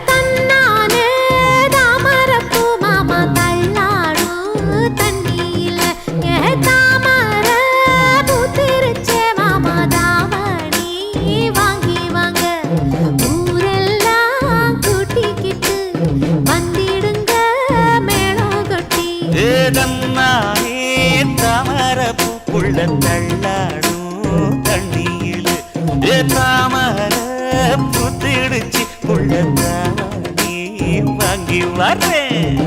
தன்னானே தாமரப்பூ மாமா தள்ளாடும் தண்ணியில தாமர பூத்திருச்சே மாமா தாவணி வாங்கி வாங்க ஊரெல்லாம் கூட்டிக்கிட்டு வந்திடுங்க மேளம் கொட்டி தன்னானே தாமரப்பூ புள்ள தள்ளாடும் தண்ணியில தாமர புத்திடுச்சு புள்ளதானே வாங்கி வரேன்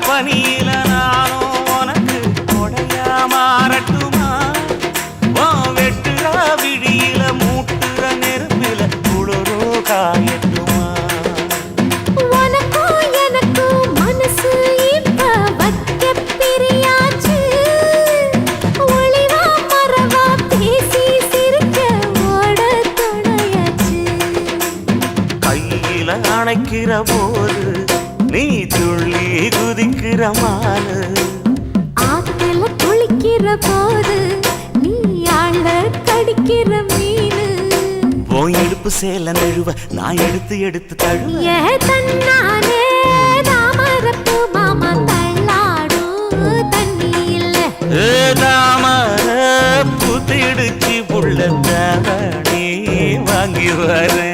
பனியில நானும் உனக்கு கொடையா மாறட்டுமா வெட்டுற விழியில மூட்டுற நெருப்பில குளிரோ காயட்டுமா உனக்கும் எனக்கும் மனசு இப்ப வைக்க பிரியாச்சு ஒளிவா மரவா பேசி சிரிக்க ஓட துணையாச்சு கையில அணைக்கிற போது நீ துள்ளி குதிக்கிற மானு ஆத்துல குளிக்கிற போது நீ ஆள கடிக்கிற மீனு போய் எடுப்பு சேல நழுவ நான் எடுத்து எடுத்து தழுவ தன்னானே தாமரப்பூ மாமா தள்ளாடும் தண்ணியில தாமர புத்திடுச்சு புள்ளதானே வாங்கி வரேன்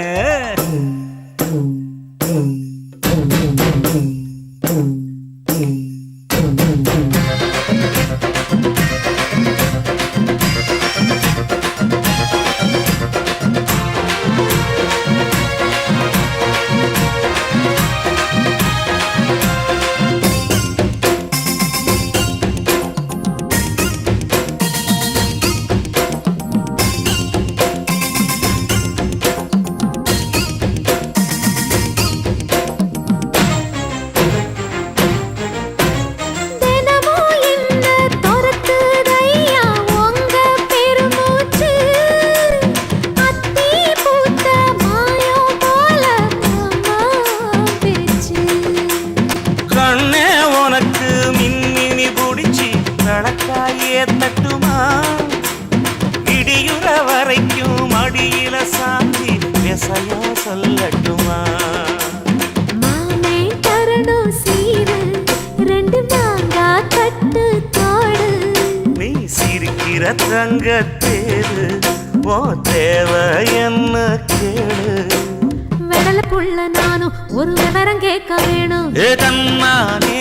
நடக்காயே தட்டுமா இடியுற வரைக்கும் மடியில சாந்தி விசையா சொல்லட்டுமா மாமே தரணும் சீரு ரெண்டு மாங்கா கட்டு தோடு நீ சிரிக்கிற தங்கத்தேரு ஓ தேவை என்ன கேடு வெடல புள்ள நானும் ஒரு விவரம் கேட்க வேணும் தன்னானே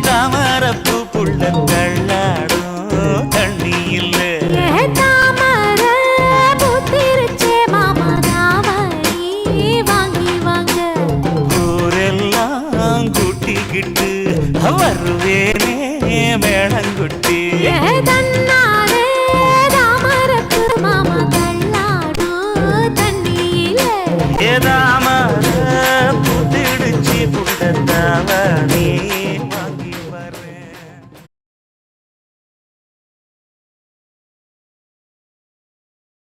தாமரப்பூ புள்ள தள்ளாடும் தண்ணியில தாமர பூத்திருச்சே மாமா தாவணி வாங்கி வாங்க ஊரெல்லாம் கூட்டிக்கிட்டு வருவேனே மேளங்குட்டி தன்னானே தாமரப்பூ மாமா தள்ளாடும் தண்ணியில தாமர புத்திடுச்சு புள்ள தாவணி